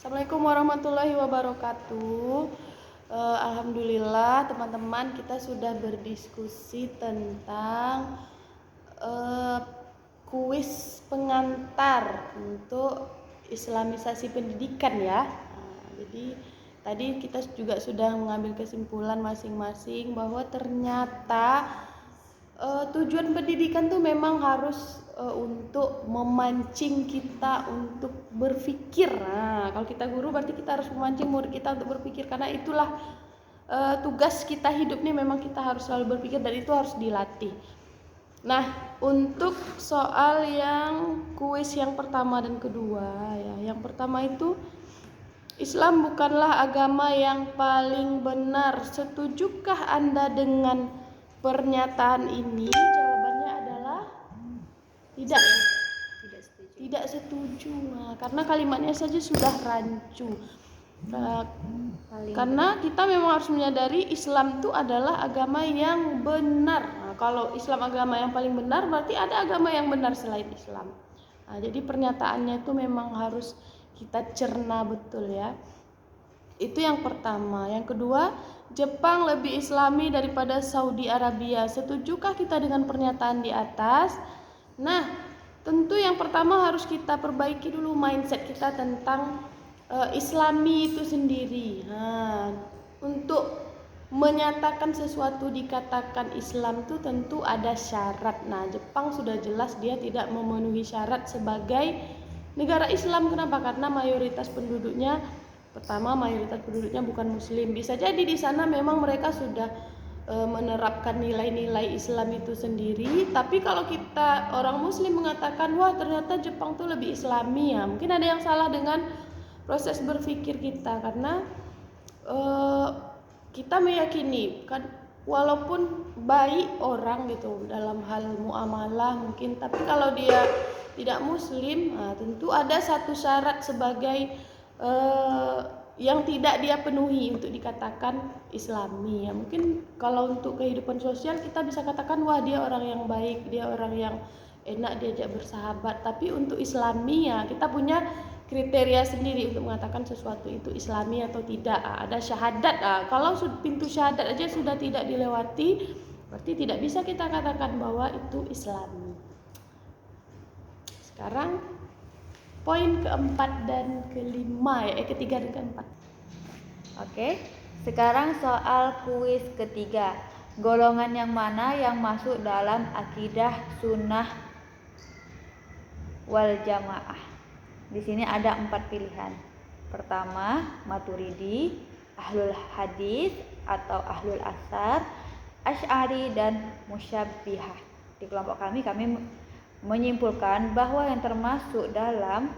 Assalamualaikum warahmatullahi wabarakatuh. Alhamdulillah teman-teman, kita sudah berdiskusi tentang kuis pengantar untuk Islamisasi pendidikan ya. Jadi tadi kita juga sudah mengambil kesimpulan masing-masing bahwa ternyata tujuan pendidikan tuh memang harus untuk memancing kita untuk berpikir. Nah, kalau kita guru berarti kita harus memancing murid kita untuk berpikir, karena itulah tugas kita hidup nih, memang kita harus selalu berpikir dan itu harus dilatih. Nah, untuk soal yang kuis yang pertama dan kedua ya. Yang pertama itu, Islam bukanlah agama yang paling benar. Setujukah Anda dengan pernyataan ini? Jawabannya adalah tidak ya. Tidak setuju. Nah, karena kalimatnya saja sudah rancu. Karena kita memang harus menyadari Islam itu adalah agama yang benar. Nah, kalau Islam agama yang paling benar, berarti ada agama yang benar selain Islam. Nah, jadi pernyataannya itu memang harus kita cerna betul ya. Itu yang pertama. Yang kedua, Jepang lebih Islami daripada Saudi Arabia. Setujukah kita dengan pernyataan di atas? Nah, tentu yang pertama harus kita perbaiki dulu mindset kita tentang Islami itu sendiri. Nah, untuk menyatakan sesuatu dikatakan Islam itu tentu ada syarat. Nah, Jepang sudah jelas dia tidak memenuhi syarat sebagai negara Islam. Kenapa? Karena mayoritas penduduknya bukan Muslim. Bisa jadi di sana memang mereka sudah menerapkan nilai-nilai Islam itu sendiri. Tapi kalau kita orang Muslim mengatakan, wah ternyata Jepang tuh lebih Islami ya, mungkin ada yang salah dengan proses berpikir kita, karena kita meyakini kan, walaupun baik orang gitu dalam hal muamalah mungkin, tapi kalau dia tidak Muslim, nah, tentu ada satu syarat sebagai yang tidak dia penuhi untuk dikatakan Islami ya. Mungkin kalau untuk kehidupan sosial kita bisa katakan, wah dia orang yang baik, dia orang yang enak diajak bersahabat. Tapi untuk Islami ya, kita punya kriteria sendiri untuk mengatakan sesuatu itu Islami atau tidak. Ada syahadat. Kalau pintu syahadat aja sudah tidak dilewati, berarti tidak bisa kita katakan bahwa itu Islami. Sekarang poin keempat dan kelima ya, ketiga dan keempat. Oke, sekarang soal kuis ketiga. Golongan yang mana yang masuk dalam akidah sunnah wal jamaah? Di sini ada 4 pilihan. Pertama, Maturidi, Ahlul Hadis atau Ahlul Asar, Asy'ari dan Musyabbihah. Di kelompok kami menyimpulkan bahwa yang termasuk dalam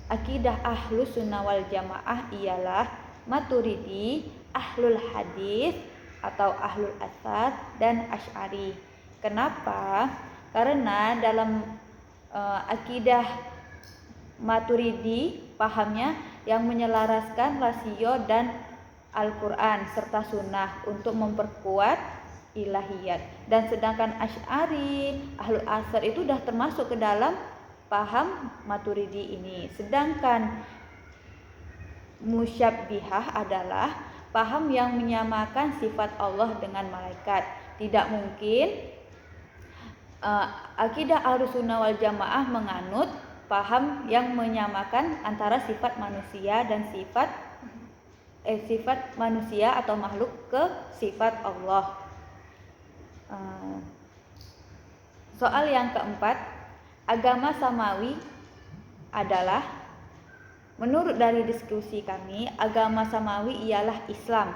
akidah Ahlus Sunnah wal Jamaah ialah Maturidi, Ahlul Hadis atau Ahlul Asar dan Asy'ari. Kenapa? Karena dalam akidah Maturidi pahamnya yang menyelaraskan rasio dan Al-Quran serta sunnah untuk memperkuat ilahiyat, dan sedangkan Asy'ari, Ahlul Asar itu sudah termasuk ke dalam paham Maturidi ini. Sedangkan Musyabbihah adalah paham yang menyamakan sifat Allah dengan malaikat. Tidak mungkin akidah Ahlussunnah wal Jamaah menganut paham yang menyamakan antara sifat manusia dan sifat manusia atau makhluk ke sifat Allah. Soal yang keempat, agama samawi adalah, menurut dari diskusi kami, agama samawi ialah Islam.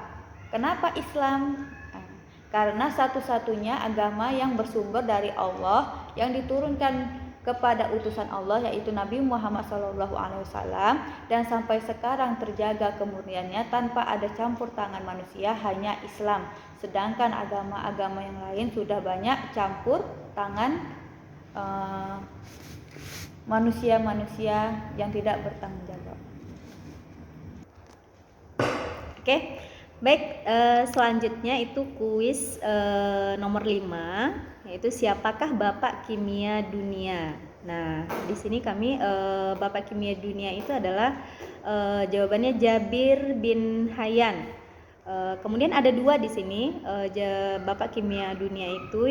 Kenapa Islam? Karena satu-satunya agama yang bersumber dari Allah, yang diturunkan kepada utusan Allah yaitu Nabi Muhammad SAW, dan sampai sekarang terjaga kemurniannya tanpa ada campur tangan manusia, hanya Islam. Sedangkan agama-agama yang lain sudah banyak campur tangan manusia-manusia yang tidak bertanggung jawab. Oke, baik. Selanjutnya itu kuis nomor 5, yaitu siapakah Bapak Kimia Dunia. Nah, di sini kami Bapak Kimia Dunia itu adalah Jawabannya Jabir bin Hayyan. Kemudian ada dua di sini, Bapak Kimia Dunia itu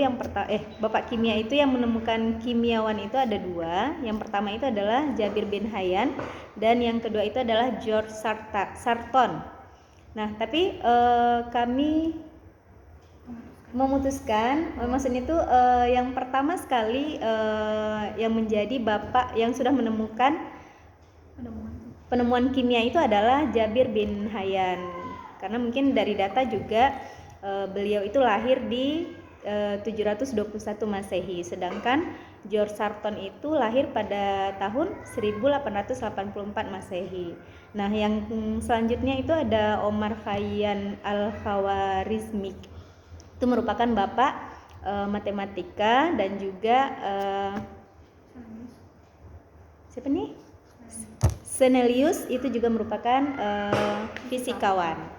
Bapak Kimia itu yang menemukan kimiawan itu ada dua. Yang pertama itu adalah Jabir bin Hayyan dan yang kedua itu adalah George Sarton. Nah, tapi kami memutuskan, maksudnya itu yang pertama sekali yang menjadi bapak yang sudah menemukan penemuan kimia itu adalah Jabir bin Hayyan. Karena mungkin dari data juga beliau itu lahir di 721 Masehi, sedangkan George Sarton itu lahir pada tahun 1884 Masehi. Nah, yang selanjutnya itu ada Omar Khayyam Al-Khwarizmi. Itu merupakan bapak matematika dan juga siapa nih? Senelius itu juga merupakan fisikawan.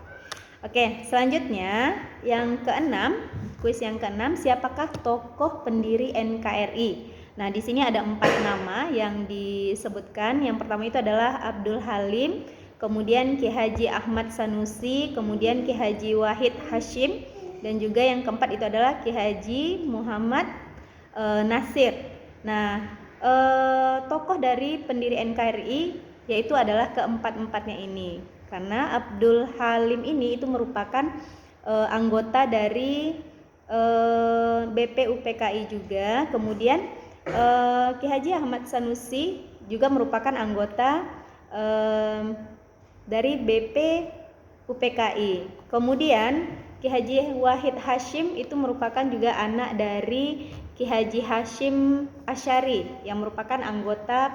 Oke, selanjutnya yang keenam, kuis yang keenam, siapakah tokoh pendiri NKRI? Nah, di sini ada 4 nama yang disebutkan. Yang pertama itu adalah Abdul Halim, kemudian Ki Haji Ahmad Sanusi, kemudian Ki Haji Wahid Hashim, dan juga yang keempat itu adalah Ki Haji Muhammad Nasir. Nah, tokoh dari pendiri NKRI yaitu adalah keempat-empatnya ini. Karena Abdul Halim ini itu merupakan anggota dari BPUPKI juga. Kemudian Ki Haji Ahmad Sanusi juga merupakan anggota dari BPUPKI. Kemudian Ki Haji Wahid Hashim itu merupakan juga anak dari Ki Haji Hashim Asyari yang merupakan anggota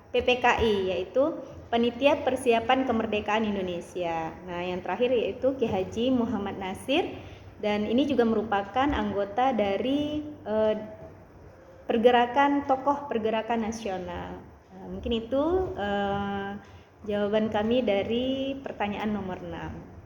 PPKI, yaitu Panitia Persiapan Kemerdekaan Indonesia. Nah, yang terakhir yaitu Ki Haji Muhammad Nasir, dan ini juga merupakan anggota dari tokoh pergerakan nasional. Nah, mungkin itu jawaban kami dari pertanyaan nomor 6.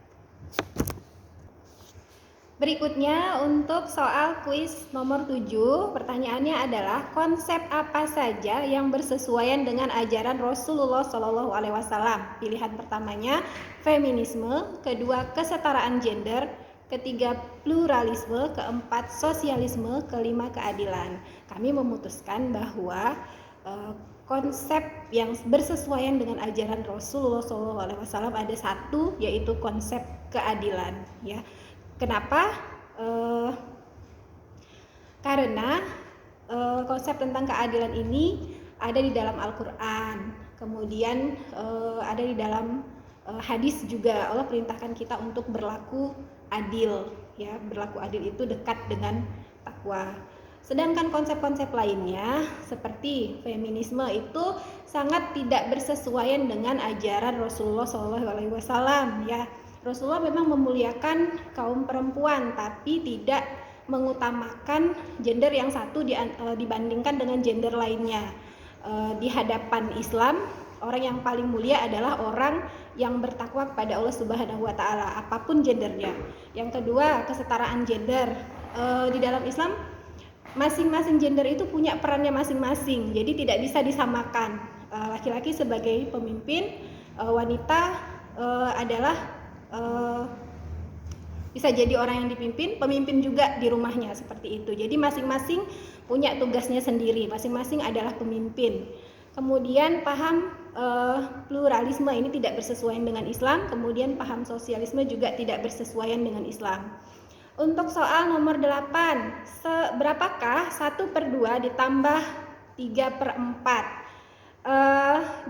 Berikutnya untuk soal kuis nomor 7, pertanyaannya adalah konsep apa saja yang bersesuaian dengan ajaran Rasulullah SAW. Pilihan pertamanya feminisme, kedua kesetaraan gender, ketiga pluralisme, keempat sosialisme, kelima keadilan. Kami memutuskan bahwa konsep yang bersesuaian dengan ajaran Rasulullah SAW ada satu, yaitu konsep keadilan, ya. Kenapa? Karena konsep tentang keadilan ini ada di dalam Al-Quran, kemudian ada di dalam hadis juga. Allah perintahkan kita untuk berlaku adil, ya. Berlaku adil itu dekat dengan takwa. Sedangkan konsep-konsep lainnya seperti feminisme itu sangat tidak bersesuaian dengan ajaran Rasulullah SAW, ya. Rasulullah memang memuliakan kaum perempuan, tapi tidak mengutamakan gender yang satu dibandingkan dengan gender lainnya. Di hadapan Islam, orang yang paling mulia adalah orang yang bertakwa kepada Allah Subhanahu wa Ta'ala, apapun gendernya. Yang kedua, kesetaraan gender. Di dalam Islam, masing-masing gender itu punya perannya masing-masing, jadi tidak bisa disamakan. Laki-laki sebagai pemimpin, wanita adalah bisa jadi orang yang dipimpin, pemimpin juga di rumahnya, seperti itu. Jadi masing-masing punya tugasnya sendiri, masing-masing adalah pemimpin. Kemudian paham pluralisme ini tidak bersesuaian dengan Islam, kemudian paham sosialisme juga tidak bersesuaian dengan Islam. Untuk soal nomor 8, berapakah 1/2 ditambah 3/4?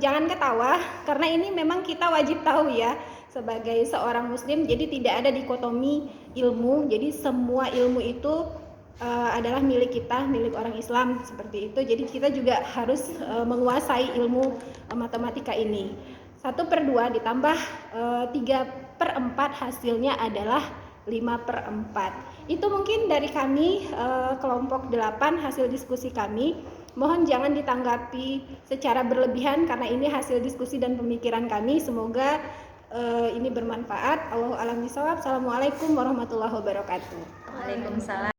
Jangan ketawa, karena ini memang kita wajib tahu, ya, sebagai seorang muslim. Jadi tidak ada dikotomi ilmu, jadi semua ilmu itu adalah milik kita, milik orang Islam, seperti itu. Jadi kita juga harus menguasai ilmu matematika ini. 1/2 ditambah 3/4 hasilnya adalah 5/4. Itu mungkin dari kami kelompok 8 hasil diskusi kami. Mohon jangan ditanggapi secara berlebihan karena ini hasil diskusi dan pemikiran kami. Semoga ini bermanfaat. Allahu a'lam bishawab. Assalamualaikum warahmatullahi wabarakatuh. Waalaikumsalam.